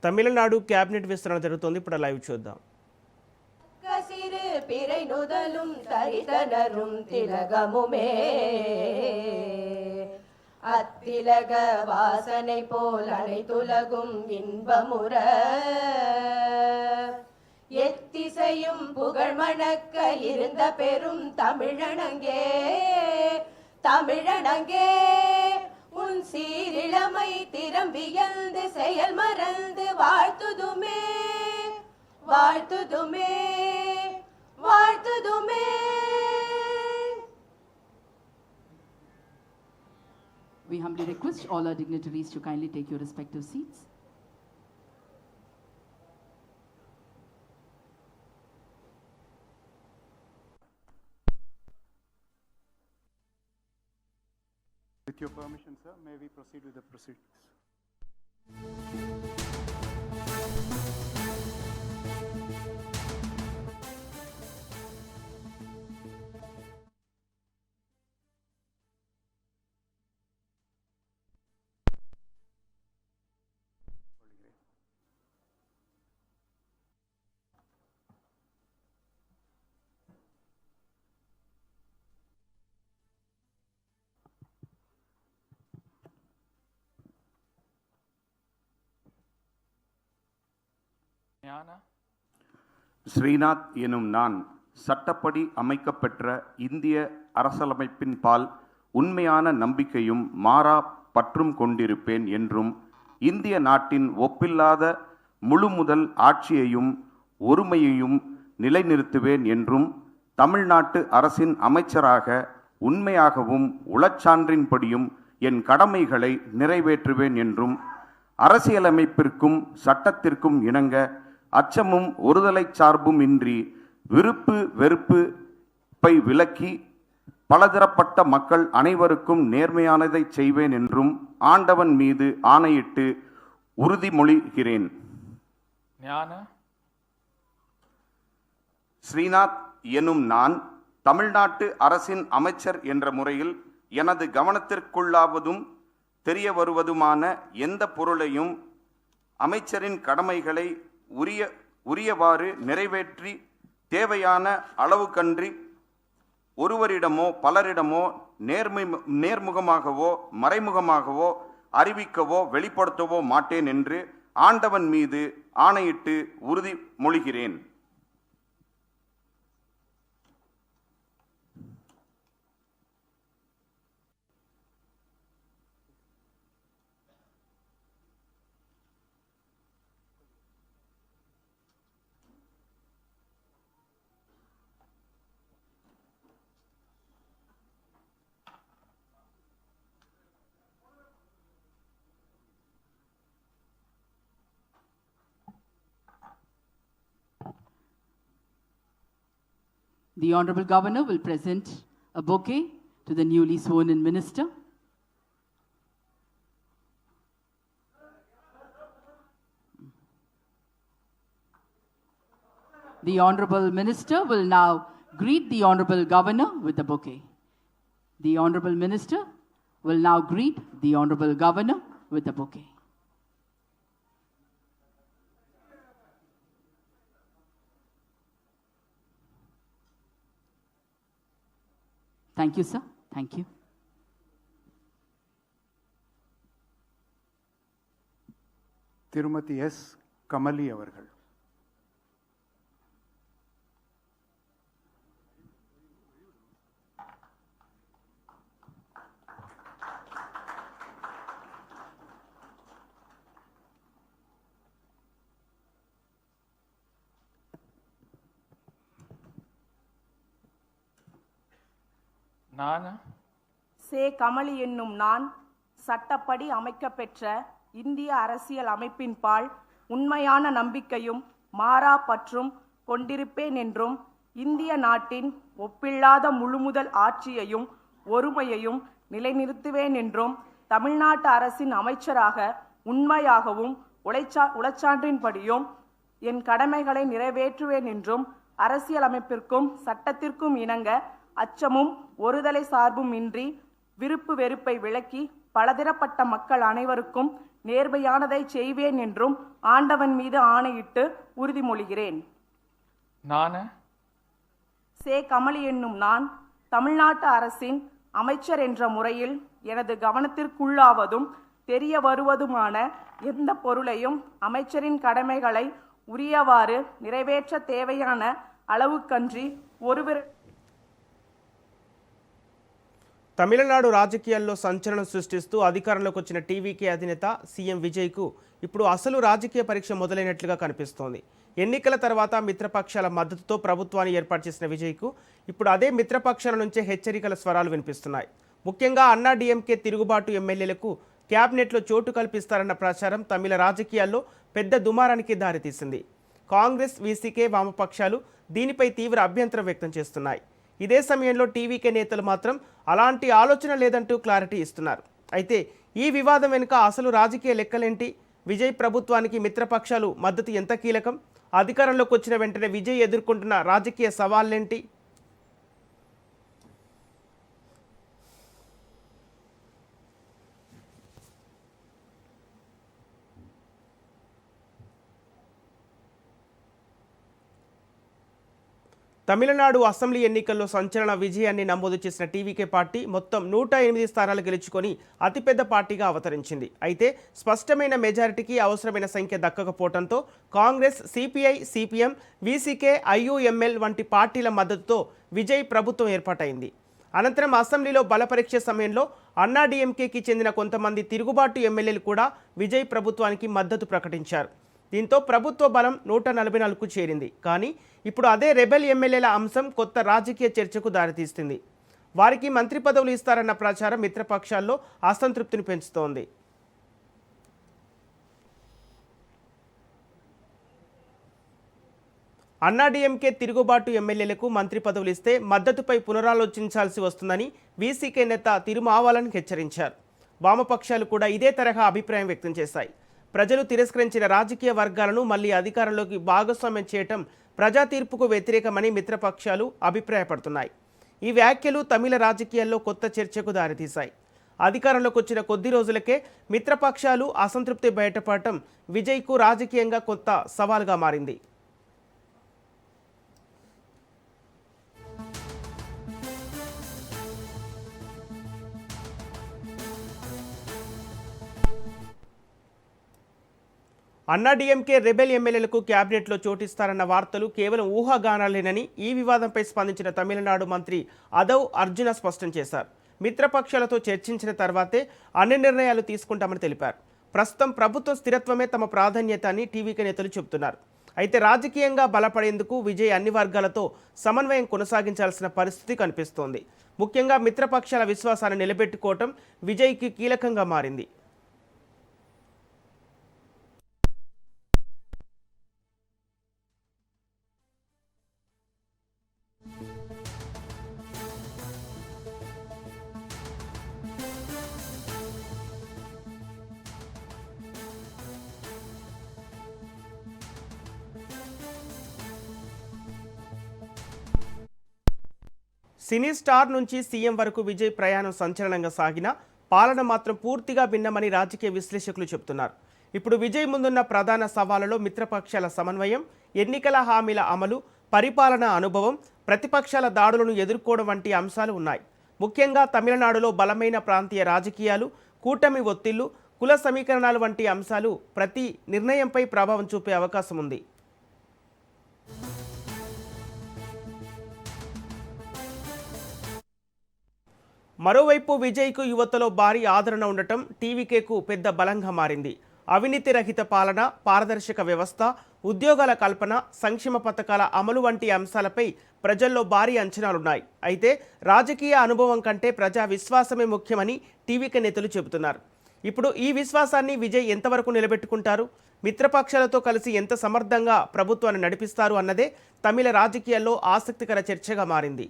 Tamil Nadu cabinet విస్తరణ జరుగుతోంది. ఇప్పుడు లైవ్ చూద్దాం. கசிறு பிறை நுதலும் தரிதனரும் திலகமுமே அத்திலக வாசனை போல் அனைத்துலகும் இன்பமுற எத்திசையும் புகழ் மணக்க இருந்த பெரும் தமிழனங்கே தமிழனங்கே உன் சீரிழமை திறம் வியந்து செயல் மறந்து வாழ்த்துதுமே வாழ்த்துதுமே வாழ்த்துதுமே. We humbly request all our dignitaries to kindly take your respective seats. With your permission, sir, may we proceed with the proceedings? Srinath எனும் நான் சட்டப்படி அமைக்கப்பெற்ற இந்திய அரசியலமைப்பின் பால் உண்மையான நம்பிக்கையும் மாறா பற்றும் கொண்டிருப்பேன் என்றும் இந்திய நாட்டின் ஒப்பில்லாத முழுமுதல் ஆட்சியையும் ஒருமையையும் நிலைநிறுத்துவேன் என்றும் தமிழ்நாட்டு அரசின் அமைச்சராக உண்மையாகவும் உளச்சான்றின்படியும் என் கடமைகளை நிறைவேற்றுவேன் என்றும் அரசியலமைப்பிற்கும் சட்டத்திற்கும் இணங்க அச்சமும் ஒருதலை சார்பும் இன்றி விருப்பு வெறுப்பை விலக்கி பலதரப்பட்ட மக்கள் அனைவருக்கும் நேர்மையானதை செய்வேன் என்றும் ஆண்டவன் மீது ஆணையிட்டு உறுதிமொழிகிறேன். ஸ்ரீநாத் எனும் நான் தமிழ்நாட்டு அரசின் அமைச்சர் என்ற முறையில் எனது கவனத்திற்குள்ளாவதும் தெரிய வருவதுமான எந்த பொருளையும் அமைச்சரின் கடமைகளை உரியவாறு நிறைவேற்றி தேவையான அளவுக்கன்றி ஒருவரிடமோ பலரிடமோ நேர்முகமாகவோ மறைமுகமாகவோ அறிவிக்கவோ வெளிப்படுத்தவோ மாட்டேன் என்று ஆண்டவன் மீது ஆணையிட்டு உறுதிமொழிகிறேன். The Honorable Governor will present a bouquet to the newly sworn-in minister. The Honorable Minister will now greet the Honorable Governor with the bouquet. The Honorable Minister will now greet the Honorable Governor with the bouquet. Thank you, sir. Thank you. திருமதி S Kamali அவர்கள். சே கமலி என்னும் நான் சட்டப்படி அமைக்கப்பெற்ற இந்திய அரசியல் அமைப்பின் பால் உண்மையான நம்பிக்கையும் மாறா பற்றும் கொண்டிருப்பேன் என்றும் இந்திய நாட்டின் ஒப்பில்லாத முழுமுதல் ஆட்சியையும் ஒருமையையும் நிலைநிறுத்துவேன் என்றும் தமிழ்நாட்டு அரசின் அமைச்சராக உண்மையாகவும் உளச்சான்றின்படியும் என் கடமைகளை நிறைவேற்றுவேன் என்றும் அரசியலமைப்பிற்கும் சட்டத்திற்கும் இணங்க அச்சமும் ஒருதலை சார்பும் இன்றி விருப்பு வெறுப்பை விலக்கி பலதரப்பட்ட மக்கள் அனைவருக்கும் நேர்மையானதை செய்வேன் என்றும் ஆண்டவன் மீது ஆணையிட்டு உறுதிமொழிகிறேன். நான் சே. கமலி என்னும் நான் தமிழ்நாட்டு அரசின் அமைச்சர் என்ற முறையில் எனது கவனத்திற்குள்ளாவதும் தெரிய வருவதுமான எந்த பொருளையும் அமைச்சரின் கடமைகளை ఉరియవారు நிறைவேற்ற தேவையான அளவுக்கன்றி ஒருவர். తమిళనాడు రాజకీయాల్లో సంచలనం సృష్టిస్తూ అధికారంలోకి వచ్చిన టీవీకే అధినేత సీఎం విజయ్కు ఇప్పుడు అసలు రాజకీయ పరీక్ష మొదలైనట్లుగా కనిపిస్తోంది. ఎన్నికల తర్వాత మిత్రపక్షాల మద్దతుతో ప్రభుత్వాన్ని ఏర్పాటు చేసిన విజయ్కు ఇప్పుడు అదే మిత్రపక్షాల నుంచే హెచ్చరికల స్వరాలు వినిపిస్తున్నాయి. ముఖ్యంగా అన్నా డీఎంకే తిరుగుబాటు ఎమ్మెల్యేలకు క్యాబినెట్లో చోటు కల్పిస్తారన్న ప్రచారం తమిళ రాజకీయాల్లో పెద్ద దుమారానికి దారితీసింది. కాంగ్రెస్, వీసీకే, వామపక్షాలు దీనిపై తీవ్ర అభ్యంతరం వ్యక్తం చేస్తున్నాయి. ఇదే సమయంలో టీవీకే నేతలు మాత్రం అలాంటి ఆలోచన లేదంటూ క్లారిటీ ఇస్తున్నారు. అయితే ఈ వివాదం వెనుక అసలు రాజకీయ లెక్కలేంటి? విజయ్ ప్రభుత్వానికి మిత్రపక్షాలు మద్దతు ఎంత కీలకం? అధికారంలోకి వచ్చిన వెంటనే విజయ్ ఎదుర్కొంటున్న రాజకీయ సవాళ్ళేంటి? తమిళనాడు అసెంబ్లీ ఎన్నికల్లో సంచలన విజయాన్ని నమోదు చేసిన టీవీకే పార్టీ మొత్తం 108 స్థానాలు గెలుచుకొని అతిపెద్ద పార్టీగా అవతరించింది. అయితే స్పష్టమైన మెజారిటీకి అవసరమైన సంఖ్య దక్కకపోవడంతో కాంగ్రెస్, సిపిఐ, సిపిఎం, వీసీకే, ఐయుఎంఎల్ వంటి పార్టీల మద్దతుతో విజయ్ ప్రభుత్వం ఏర్పాటైంది. అనంతరం అసెంబ్లీలో బలపరీక్ష సమయంలో అన్నా డీఎంకేకి చెందిన కొంతమంది తిరుగుబాటు ఎమ్మెల్యేలు కూడా విజయ్ ప్రభుత్వానికి మద్దతు ప్రకటించారు. దీంతో ప్రభుత్వ బలం 144కు చేరింది. కానీ ఇప్పుడు అదే రెబెల్ ఎమ్మెల్యేల అంశం కొత్త రాజకీయ చర్చకు దారితీస్తుంది. వారికి మంత్రి పదవులు ఇస్తారన్న ప్రచారం మిత్రపక్షాల్లో అసంతృప్తిని పెంచుతోంది. అన్నా డీఎంకే తిరుగుబాటు ఎమ్మెల్యేలకు మంత్రి పదవులు ఇస్తే మద్దతుపై పునరాలోచించాల్సి వస్తుందని వీసీకే నేత తిరుమావాలన్ హెచ్చరించారు. వామపక్షాలు కూడా ఇదే తరహా అభిప్రాయం వ్యక్తం చేశాయి. ప్రజలు తిరస్కరించిన రాజకీయ వర్గాలను మళ్లీ అధికారంలోకి భాగస్వామ్యం చేయటం ప్రజా తీర్పుకు వ్యతిరేకమని మిత్రపక్షాలు అభిప్రాయపడుతున్నాయి. ఈ వ్యాఖ్యలు తమిళ రాజకీయాల్లో కొత్త చర్చకు దారితీశాయి. అధికారంలోకి వచ్చిన కొద్ది రోజులకే మిత్రపక్షాలు అసంతృప్తి బయటపడటం విజయ్కు రాజకీయంగా కొత్త సవాల్గా మారింది. అన్నా డీఎంకే రెబెల్ ఎమ్మెల్యేలకు క్యాబినెట్లో చోటిస్తారన్న వార్తలు కేవలం ఊహాగానాలేనని ఈ వివాదంపై స్పందించిన తమిళనాడు మంత్రి అదవ్ అర్జున స్పష్టం చేశారు. మిత్రపక్షాలతో చర్చించిన తర్వాతే అన్ని నిర్ణయాలు తీసుకుంటామని తెలిపారు. ప్రస్తుతం ప్రభుత్వ స్థిరత్వమే తమ ప్రాధాన్యత అని టీవీకే నేతలు చెబుతున్నారు. అయితే రాజకీయంగా బలపడేందుకు విజయ్ అన్ని వర్గాలతో సమన్వయం కొనసాగించాల్సిన పరిస్థితి కనిపిస్తోంది. ముఖ్యంగా మిత్రపక్షాల విశ్వాసాన్ని నిలబెట్టుకోవటం విజయ్కి కీలకంగా మారింది. సినీ స్టార్ నుంచి సీఎం వరకు విజయ్ ప్రయాణం సంచలనంగా సాగిన పాలన మాత్రం పూర్తిగా భిన్నమని రాజకీయ విశ్లేషకులు చెబుతున్నారు. ఇప్పుడు విజయ్ ముందున్న ప్రధాన సవాళ్లలో మిత్రపక్షాల సమన్వయం, ఎన్నికల హామీల అమలు, పరిపాలనా అనుభవం, ప్రతిపక్షాల దాడులను ఎదుర్కోవడం వంటి అంశాలు ఉన్నాయి. ముఖ్యంగా తమిళనాడులో బలమైన ప్రాంతీయ రాజకీయాలు, కూటమి ఒత్తిళ్లు, కుల సమీకరణాలు వంటి అంశాలు ప్రతి నిర్ణయంపై ప్రభావం చూపే అవకాశం ఉంది. మరోవైపు విజయ్కు యువతలో భారీ ఆదరణ ఉండటం టీవీకేకు పెద్ద బలంగా మారింది. అవినీతి రహిత పాలన, పారదర్శక వ్యవస్థ, ఉద్యోగాల కల్పన, సంక్షేమ పథకాల అమలు వంటి అంశాలపై ప్రజల్లో భారీ అంచనాలున్నాయి. అయితే రాజకీయ అనుభవం కంటే ప్రజా విశ్వాసమే ముఖ్యమని టీవీకే నేతలు చెబుతున్నారు. ఇప్పుడు ఈ విశ్వాసాన్ని విజయ్ ఎంతవరకు నిలబెట్టుకుంటారు, మిత్రపక్షాలతో కలిసి ఎంత సమర్థంగా ప్రభుత్వాన్ని నడిపిస్తారు అన్నదే తమిళ రాజకీయాల్లో ఆసక్తికర చర్చగా మారింది.